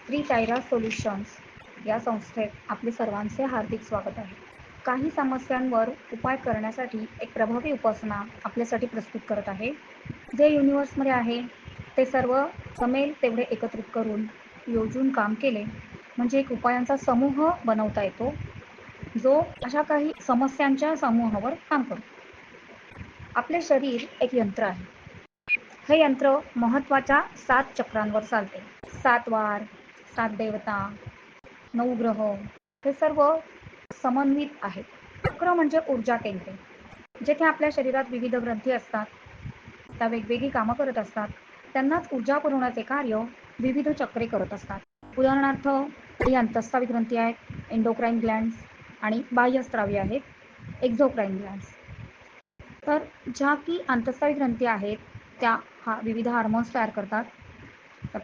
Shri Sairaj solutions या संस्थेत आपले सर्वांचे हार्दिक स्वागत आहे. काही समस्यांवर उपाय करण्यासाठी एक प्रभावी उपासना आपल्यासाठी प्रस्तुत करत आहे. जे युनिवर्समध्ये आहे ते सर्व जमेल तेवढे एकत्रित करून योजून काम केले म्हणजे एक उपायांचा समूह बनवता येतो, जो अशा काही समस्यांच्या समूहावर काम करतो. आपले शरीर एक यंत्र आहे. हे यंत्र महत्त्वाच्या 7 चक्रांवर चालते. 7 वार, 7 देवता, 9 ग्रह हे सर्व समन्वित आहेत. चक्र म्हणजे ऊर्जा केंद्रे, जेथे आपल्या शरीरात विविध ग्रंथी असतात, त्या वेगवेगळी कामं करत असतात. त्यांनाच ऊर्जा पुरवण्याचे कार्य विविध चक्रे करत असतात. उदाहरणार्थ काही अंतःस्रावी ग्रंथी आहेत, एंडोक्राईन ग्लँड्स, आणि बाह्यस्रावी आहेत, एक्झोक्राईन ग्लँड्स. तर ज्या की अंतःस्रावी ग्रंथी आहेत त्या विविध हार्मोन्स तयार करतात.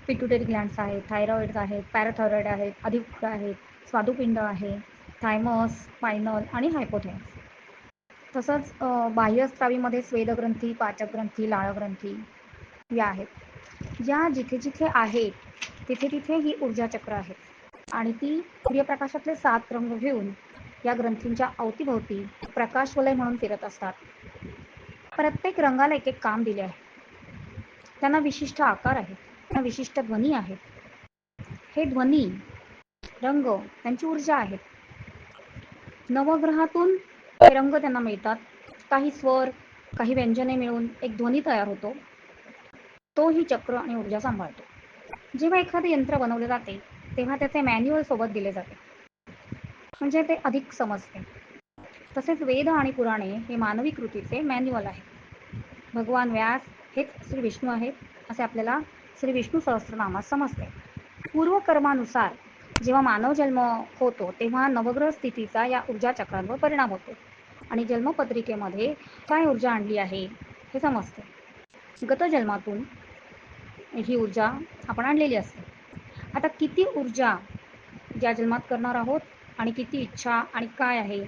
पिट्युटरी ग्लँड्स आहेत, थायरॉइड्स आहेत, पॅराथायरॉइड आहेत, अधिवृक्क आहेत, स्वादुपिंड आहे, थायमस, स्पायनल आणि हायपोथॅलॅमस. तसंच बाह्यस्रावीमध्ये स्वेदग्रंथी, पाचक ग्रंथी, लाळ ग्रंथी या आहेत. या जिथे जिथे आहेत तिथे तिथे ही ऊर्जा चक्र आहेत आणि ती सूर्यप्रकाशातले 7 रंग घेऊन या ग्रंथींच्या अवतीभोवती प्रकाश वलय म्हणून फिरत असतात. प्रत्येक रंगाला एक एक काम दिले आहे. त्यांना विशिष्ट आकार आहेत, त्यांना विशिष्ट ध्वनी आहेत. हे ध्वनी, रंग त्यांची ऊर्जा आहेत. नवग्रहातून हे रंग त्यांना मिळतात. काही स्वर, काही व्यंजने मिळून एक ध्वनी तयार होतो. तो ही चक्र आणि ऊर्जा सांभाळतो. जेव्हा एखादे यंत्र बनवले जाते तेव्हा त्याचे मॅन्युअल सोबत दिले जाते, म्हणजे ते अधिक समजते. तसेच वेद आणि पुराणे हे मानवी कृतीचे मॅन्युअल आहे. भगवान व्यास हेच श्री विष्णू आहेत असे आपल्याला श्री विष्णू सहस्त्रनामात समजते. पूर्वकर्मानुसार जेव्हा मानव जन्म होतो तेव्हा नवग्रह स्थितीचा या ऊर्जा चक्रांवर परिणाम होतो आणि जन्मपत्रिकेमध्ये काय ऊर्जा आणली आहे हे समजते. गत जन्मातून ही ऊर्जा आपण आणलेली असते. आता किती ऊर्जा ज्या जन्मात करणार आहोत आणि किती इच्छा आणि काय आहे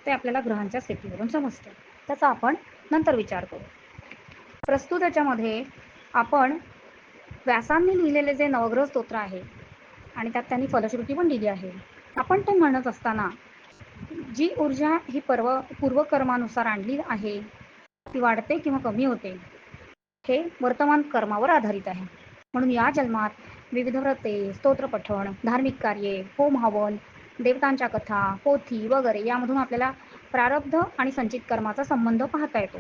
ते आपल्याला ग्रहांच्या स्थितीवरून समजते. त्याचा आपण नंतर विचार करू. प्रस्तुत याच्यामध्ये आपण व्यासांनी लिहिलेले जे नवग्रह स्तोत्र आहे आणि त्यात त्यांनी फलश्रुती पण दिली आहे, आपण ते म्हणत असताना जी ऊर्जा ही पूर्वकर्मानुसार आणली आहे ती वाढते किंवा कमी होते हे वर्तमान कर्मावर आधारित आहे. म्हणून या जन्मात विविध व्रते, स्तोत्रपठण, धार्मिक कार्ये, होम हवन, देवतांच्या कथा, पोथी वगैरे यामधून आपल्याला प्रारब्ध आणि संचित कर्माचा संबंध पाहता येतो.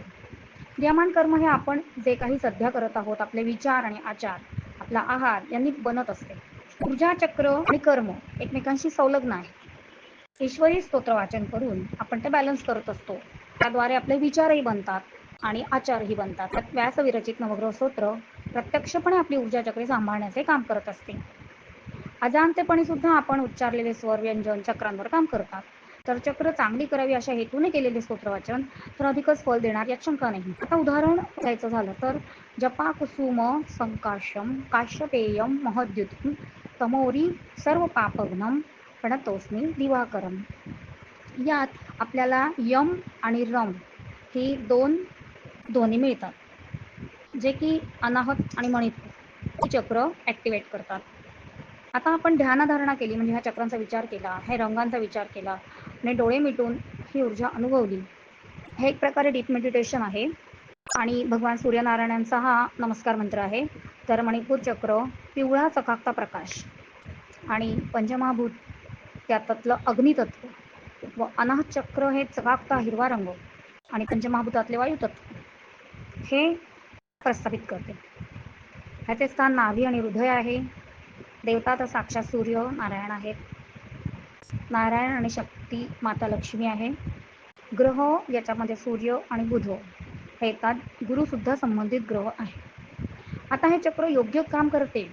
क्रियामान कर्म हे आपण जे काही सध्या करत आहोत, आपले विचार आणि आचार, आपला आहार यांनी बनत असते. ऊर्जा चक्र आणि कर्म एकमेकांशी संलग्न आहे. ईश्वरी स्तोत्र वाचन करून आपण ते बॅलन्स करत असतो. त्याद्वारे आपले विचारही बनतात आणि आचारही बनतात. त्यात व्यासविरचित नवग्रह स्तोत्र प्रत्यक्षपणे आपली ऊर्जा चक्रे सांभाळण्याचे काम करत असते. अजाणतेपणे सुद्धा आपण उच्चारलेले स्वर, व्यंजन चक्रांवर काम करतात. तर चक्र चांगली करावी अशा हेतूने केलेले स्तोत्र वाचन तर अधिकच फल देणार यात शंका नाही. आता उदाहरण द्यायचं झालं तर जपा कुसुम संकाशम काश्यपेयम महद्युतिम तमोरी सर्व पापघ्नम प्रणतोस्मी दिवाकरम. यात आपल्याला यम आणि रम ही 2 ध्वनी मिळतात, जे की अनाहत आणि मणिपूर ही चक्र ॲक्टिवेट करतात. आता आपण ध्यानधारणा केली म्हणजे ह्या चक्रांचा विचार केला, हे रंगांचा विचार केला आणि डोळे मिटून ही ऊर्जा अनुभवली. हे एक प्रकारे डीप मेडिटेशन आहे आणि भगवान सूर्यनारायणांचा हा नमस्कार मंत्र आहे. तर मणिपूर चक्र पिवळा चकाकता प्रकाश आणि पंचमहाभूत त्यातलं अग्नितत्व व अनाहत चक्र हे चकाकता हिरवा रंग आणि पंचमहाभूतातले वायुतत्व हे प्रस्थापित करते. ह्याचे स्थान नाभी आणि हृदय आहे. देवता तर साक्षात सूर्य नारायण आहेत. नारायण आणि शक्ती माता लक्ष्मी आहे. ग्रह याच्यामध्ये सूर्य आणि बुध हे येतात. गुरु सुद्धा संबंधित ग्रह आहे. आता हे चक्र योग्य काम करते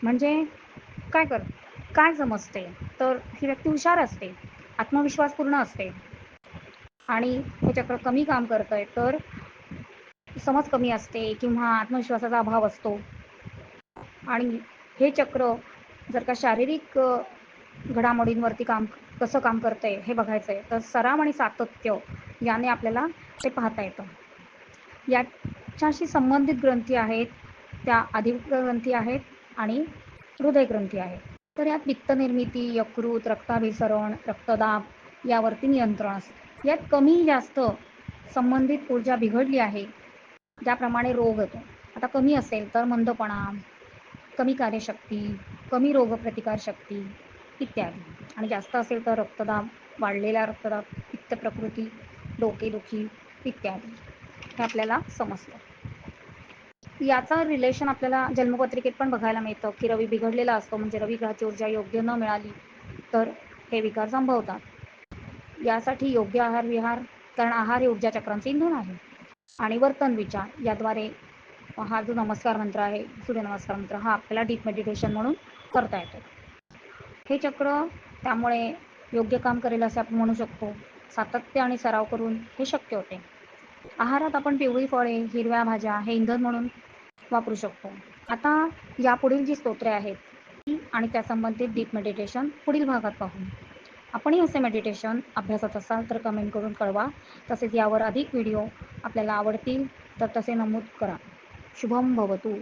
म्हणजे काय समजते तर ही व्यक्ती हुशार असते, आत्मविश्वास पूर्ण असते आणि हे चक्र कमी काम करतंय तर समज कमी असते किंवा आत्मविश्वासाचा अभाव असतो. आणि हे चक्र जर का शारीरिक घडामोडींवरती कसं काम करतंय हे बघायचंय तर सराव आणि सातत्य याने आपल्याला ते पाहता येतं. याच्याशी संबंधित ग्रंथी आहेत त्या अधिवृक्क ग्रंथी आहेत आणि हृदयग्रंथी आहे. तर यात पित्त निर्मिती, यकृत, रक्ताभिसरण, रक्तदाब यावरती नियंत्रण असते. यात कमी जास्त संबंधित ऊर्जा बिघडली आहे, ज्याप्रमाणे रोग येतो. आता कमी असेल तर मंदपणा, कमी कार्यशक्ती, कमी रोगप्रतिकारशक्ती इत्यादी. आणि जास्त असेल तर रक्तदाब, वाढलेला रक्तदाब, पित्त प्रकृती, डोकेदुखी इत्यादी. हे आपल्याला समजतं. याचा रिलेशन आपल्याला जन्मपत्रिकेत पण बघायला मिळतं, की रवी बिघडलेला असतो, म्हणजे रवी ग्रहाची ऊर्जा योग्य न मिळाली तर हे विकार संभवतात. यासाठी योग्य आहार विहार, कारण आहार हे ऊर्जा चक्रांचे इंधन आहे, आणि वर्तन विचार याद्वारे हा जो नमस्कार मंत्र आहे, सूर्यनमस्कार मंत्र, हा आपल्याला डीप मेडिटेशन म्हणून करता येतो. हे चक्र त्यामुळे योग्य काम करेल असे आपण म्हणू शकतो. सातत्य आणि सराव करून हे शक्य होते. आहारात आपण पिवळी फळे, हिरव्या भाज्या हे इंधन म्हणून वापरू शकतो. आता यापुढील जी स्तोत्रे आहेत ती आणि त्या संबंधित डीप मेडिटेशन पुढील भागात पाहू. आपणही असे मेडिटेशन अभ्यासत असाल तर कमेंट करून कळवा. तसेच यावर अधिक व्हिडिओ आपल्याला आवडतील तर तसे नमूद करा. शुभम भवतु.